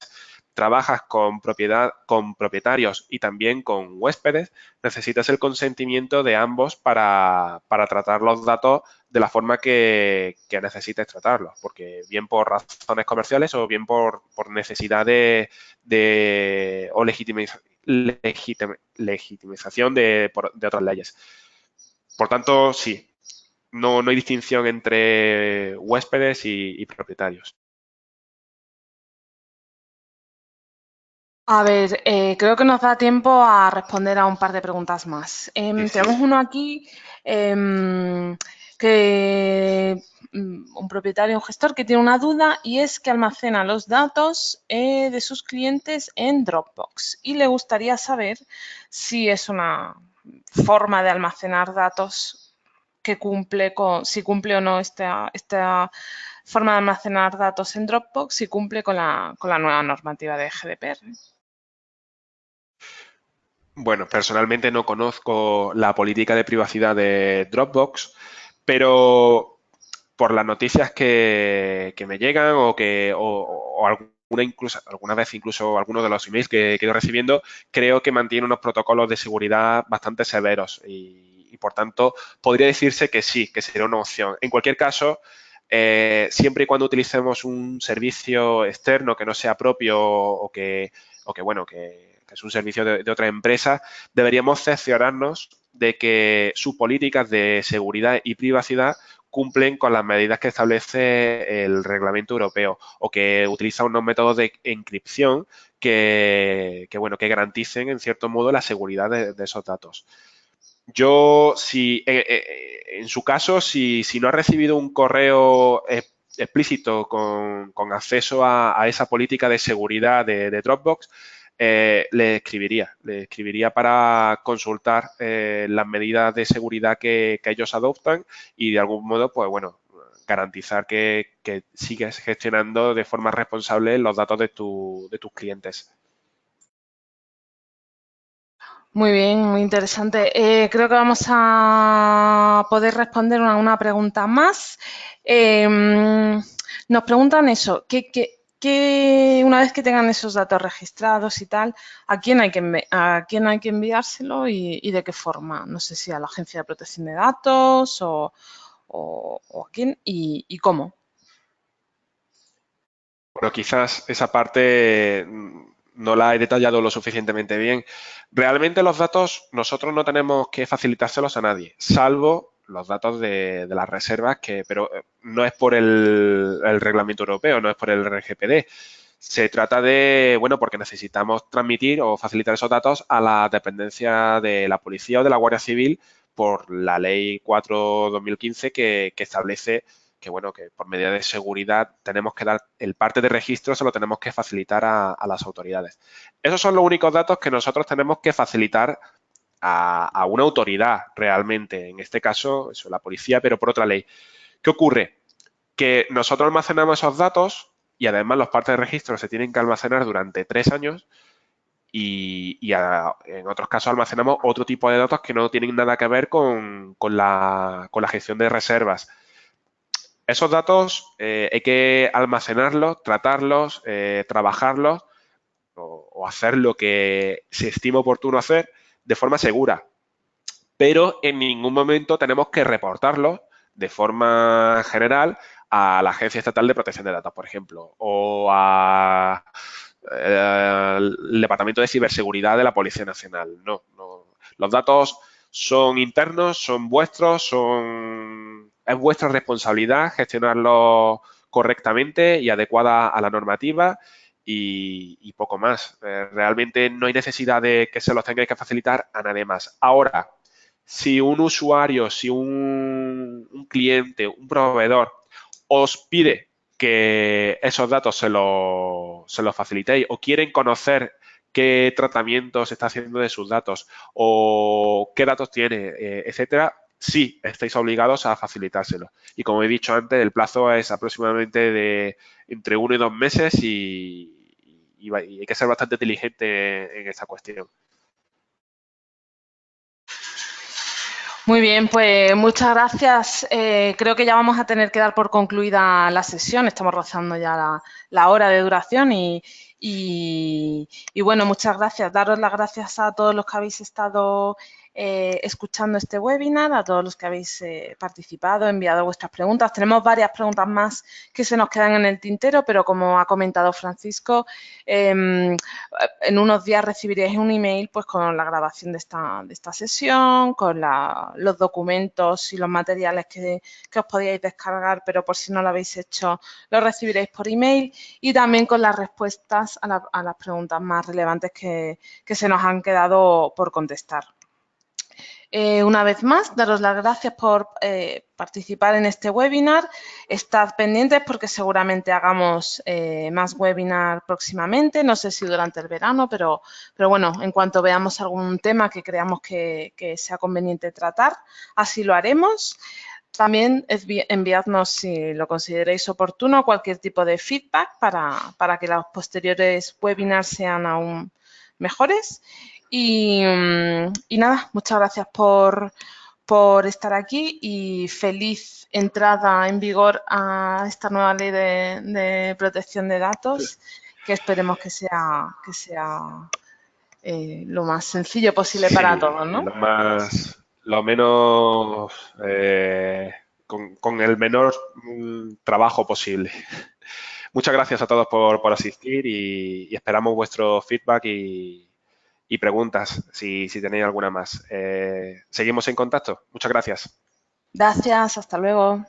trabajas con propietarios y también con huéspedes, necesitas el consentimiento de ambos para tratar los datos de la forma que necesites tratarlos, porque bien por razones comerciales o bien por necesidad o legitimización de otras leyes. Por tanto, sí, no hay distinción entre huéspedes y propietarios. A ver, creo que nos da tiempo a responder a un par de preguntas más. Sí. Tenemos uno aquí que un propietario, un gestor que tiene una duda y es que almacena los datos de sus clientes en Dropbox y le gustaría saber si es una forma de almacenar datos que si cumple o no esta forma de almacenar datos en Dropbox, si cumple con la nueva normativa de GDPR. Bueno, personalmente no conozco la política de privacidad de Dropbox, pero por las noticias que me llegan o alguna vez incluso algunos de los emails que he ido recibiendo, creo que mantiene unos protocolos de seguridad bastante severos y por tanto podría decirse que sí, que sería una opción. En cualquier caso, siempre y cuando utilicemos un servicio externo que no sea propio que es un servicio de otra empresa, deberíamos cerciorarnos de que sus políticas de seguridad y privacidad cumplen con las medidas que establece el reglamento europeo o que utiliza unos métodos de encripción que garanticen en cierto modo la seguridad de esos datos. Yo, si en su caso, si no ha recibido un correo explícito con acceso a esa política de seguridad de Dropbox, le escribiría para consultar las medidas de seguridad que ellos adoptan y de algún modo, pues bueno, garantizar que sigues gestionando de forma responsable los datos de tus clientes. Muy bien, muy interesante. Creo que vamos a poder responder una pregunta más. Nos preguntan eso, una vez que tengan esos datos registrados y tal, ¿a quién hay que enviárselo y de qué forma? No sé si a la Agencia de Protección de Datos o a quién y cómo. Bueno, quizás esa parte no la he detallado lo suficientemente bien. Realmente los datos nosotros no tenemos que facilitárselos a nadie, salvo los datos de las reservas, pero no es por el reglamento europeo, no es por el RGPD. Se trata porque necesitamos transmitir o facilitar esos datos a la dependencia de la policía o de la Guardia Civil por la Ley 4/2015 que establece que por medida de seguridad tenemos que dar el parte de registro, se lo tenemos que facilitar a las autoridades. Esos son los únicos datos que nosotros tenemos que facilitar a una autoridad realmente, en este caso, eso, la policía, pero por otra ley. ¿Qué ocurre? Que nosotros almacenamos esos datos y además los partes de registro se tienen que almacenar durante 3 años en otros casos almacenamos otro tipo de datos que no tienen nada que ver con la gestión de reservas. Esos datos hay que almacenarlos, tratarlos, trabajarlos o hacer lo que se estima oportuno hacer de forma segura. Pero en ningún momento tenemos que reportarlos de forma general a la Agencia Estatal de Protección de Datos, por ejemplo, o al Departamento de Ciberseguridad de la Policía Nacional. No. Los datos son internos, son vuestros, es vuestra responsabilidad gestionarlos correctamente y adecuada a la normativa y poco más. Realmente no hay necesidad de que se los tengáis que facilitar a nadie más. Ahora, si un usuario, si un cliente, un proveedor os pide que esos datos se los facilitéis o quieren conocer qué tratamiento se está haciendo de sus datos o qué datos tiene, etcétera, sí, estáis obligados a facilitárselo. Y como he dicho antes, el plazo es aproximadamente de entre 1 y 2 meses y hay que ser bastante inteligente en esta cuestión. Muy bien, pues muchas gracias. Creo que ya vamos a tener que dar por concluida la sesión. Estamos rozando ya la hora de duración y bueno, muchas gracias. Daros las gracias a todos los que habéis estado escuchando este webinar, a todos los que habéis participado, enviado vuestras preguntas. Tenemos varias preguntas más que se nos quedan en el tintero, pero como ha comentado Francisco, en unos días recibiréis un email pues, con la grabación de esta sesión, con los documentos y los materiales que os podíais descargar, pero por si no lo habéis hecho, lo recibiréis por email y también con las respuestas a las preguntas más relevantes que se nos han quedado por contestar. Una vez más, daros las gracias por participar en este webinar. Estad pendientes porque seguramente hagamos más webinar próximamente, no sé si durante el verano, pero bueno, en cuanto veamos algún tema que creamos que sea conveniente tratar, así lo haremos. También enviadnos, si lo consideréis oportuno, cualquier tipo de feedback para que los posteriores webinars sean aún mejores. Y nada, muchas gracias por estar aquí y feliz entrada en vigor a esta nueva ley de protección de datos, que esperemos que sea lo más sencillo posible para Sí, todos, ¿no? lo menos, con el menor trabajo posible. Muchas gracias a todos por asistir y esperamos vuestro feedback y preguntas si tenéis alguna más. Seguimos en contacto. Muchas gracias. Gracias, hasta luego.